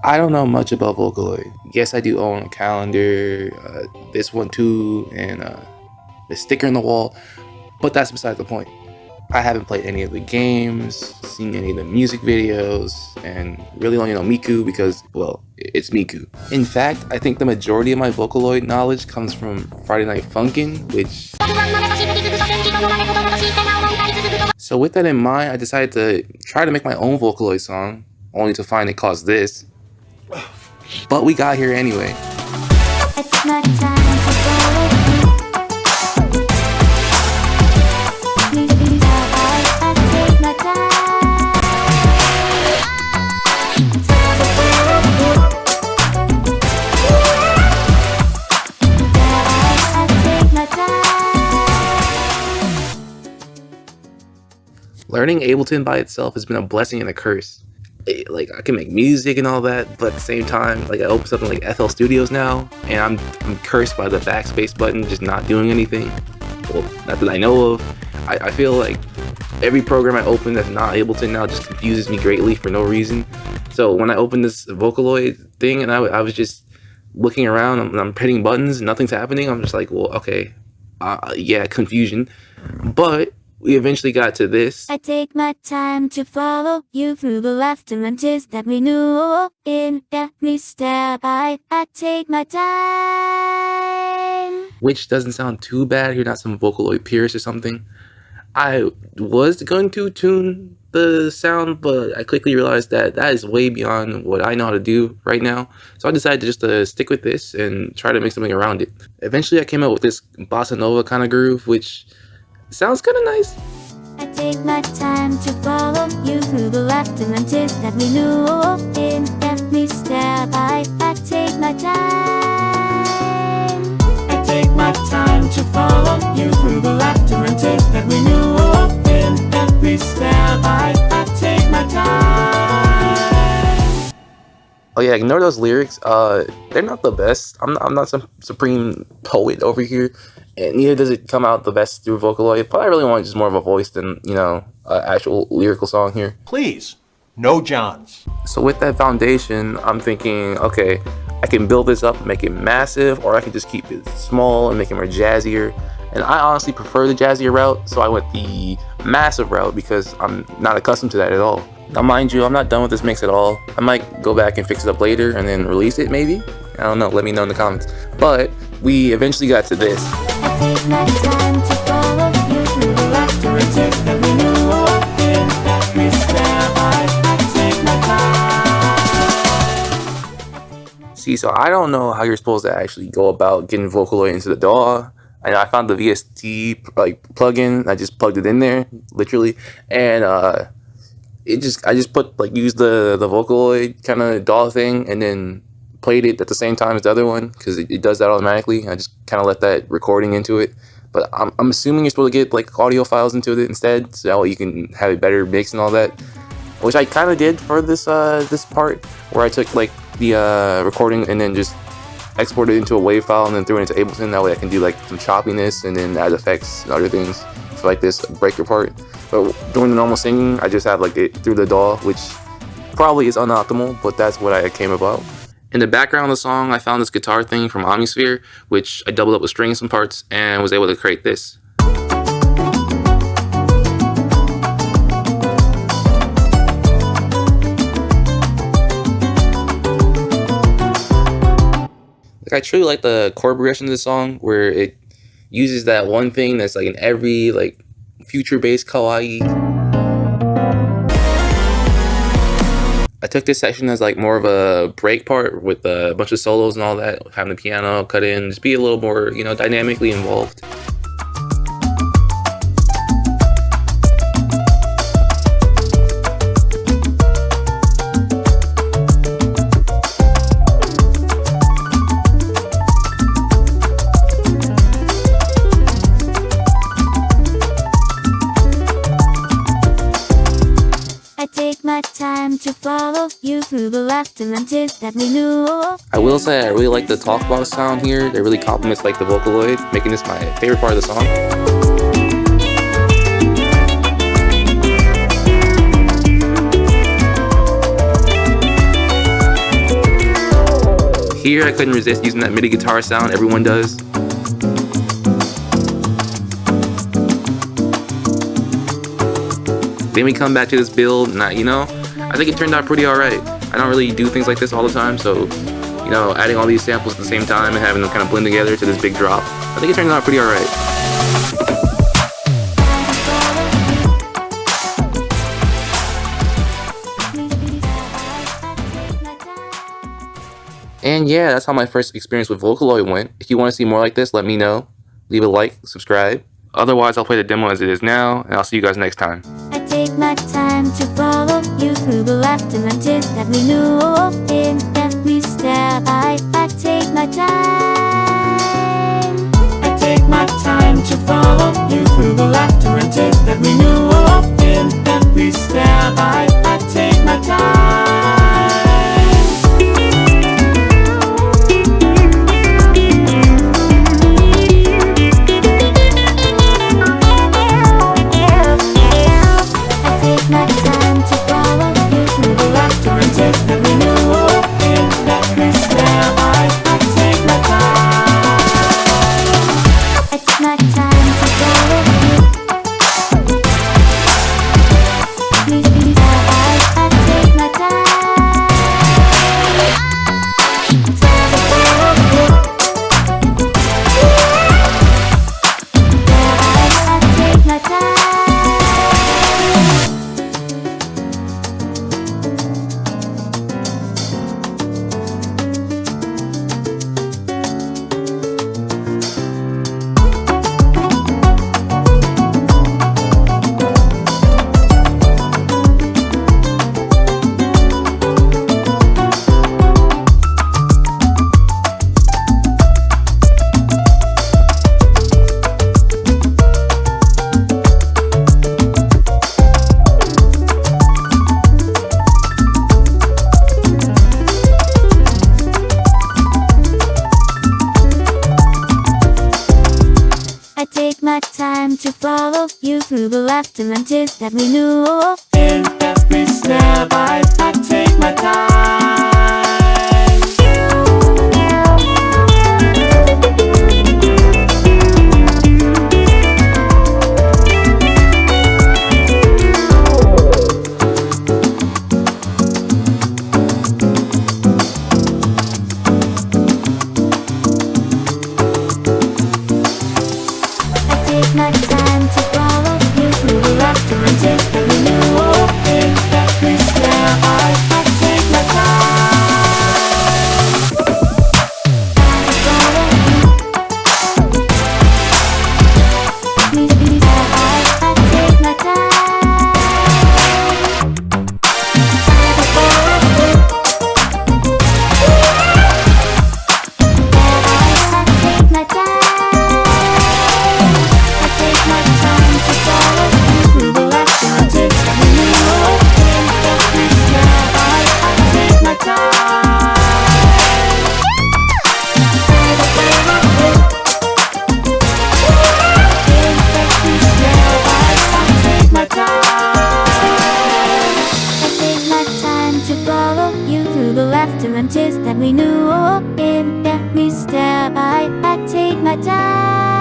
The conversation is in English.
I don't know much about Vocaloid. Yes, I do own a calendar, this one too, and the sticker in the wall, but that's beside the point. I haven't played any of the games, seen any of the music videos, and really only know Miku because, well, it's Miku. In fact, I think the majority of my Vocaloid knowledge comes from Friday Night Funkin', which... So with that in mind, I decided to try to make my own Vocaloid song, only to find it caused this. But we got here anyway. Learning Ableton by itself has been a blessing and a curse. Like, I can make music and all that, but at the same time, like, I open something like FL Studios now, and I'm cursed by the backspace button just not doing anything. Well, not that I know of. I feel like every program I open that's not Ableton now just confuses me greatly for no reason. So when I opened this Vocaloid thing and I was just looking around and I'm hitting buttons and nothing's happening, I'm just like, well, okay, yeah, confusion. But we eventually got to this. I take my time to follow you through the laughter that we knew. In every step I take my time. Which doesn't sound too bad. You're not some Vocaloid purist or something. I was going to tune the sound, but I quickly realized that is way beyond what I know how to do right now. So I decided to just stick with this and try to make something around it. Eventually I came up with this bossa nova kind of groove, which sounds kind of nice. I take my time to follow you through the laughter that we knew. In every step I take my time. I take my time to follow you through the laughter that we knew. In every step I take my time. Oh yeah, ignore those lyrics. They're not the best. I'm not some supreme poet over here, and neither does it come out the best through Vocaloid. But I really want just more of a voice than, you know, actual lyrical song here. Please, no Johns. So with that foundation, I'm thinking, okay, I can build this up and make it massive, or I can just keep it small and make it more jazzier. And I honestly prefer the jazzier route, so I went the massive route because I'm not accustomed to that at all. Now mind you, I'm not done with this mix at all. I might go back and fix it up later and then release it maybe. I don't know, let me know in the comments. But we eventually got to this. I take my time to follow you through the laughter that we knew. In every step I take my time. See, so I don't know how you're supposed to actually go about getting Vocaloid into the DAW. I found the VST like plugin. I just plugged it in there, literally, and I just put used the Vocaloid kind of DAW thing, and then played it at the same time as the other one because it does that automatically. I just kind of let that recording into it, but I'm assuming you're supposed to get like audio files into it instead, so that way you can have a better mix and all that. Which I kind of did for this this part where I took like the recording and then just exported it into a WAV file and then threw it into Ableton. That way I can do like some choppiness and then add effects and other things for like this breaker part. But during the normal singing, I just have like it through the DAW, which probably is unoptimal, but that's what I came about. In the background of the song, I found this guitar thing from Omnisphere, which I doubled up with strings and parts and was able to create this. I truly like the chord progression of the song where it uses that one thing that's like in every like future-based kawaii. I took this section as like more of a break part with a bunch of solos and all that, having the piano cut in, just be a little more, you know, dynamically involved. Time to follow you through the laughter that we knew. I will say I really like the talk box sound here. It really complements like the Vocaloid, making this my favorite part of the song. Here I couldn't resist using that MIDI guitar sound everyone does. Then we come back to this build, and I think it turned out pretty alright. I don't really do things like this all the time, so adding all these samples at the same time and having them kind of blend together to this big drop, I think it turned out pretty alright. And yeah, that's how my first experience with Vocaloid went. If you want to see more like this, let me know. Leave a like, subscribe. Otherwise, I'll play the demo as it is now, and I'll see you guys next time. I take my time to follow you through the laughter and tears that we knew. In every step, I take my time. I take my time to follow you through the laughter and tears that we knew. In every step, I take my time. Time to follow you through the laughter and tears that we knew. In every step, I take my time. My time to follow you through the laughter and tears that we knew. In every step, I take my time. To follow you. Please, I take my time. To follow you. I take my time. And tears that we knew. In every step, I take my time.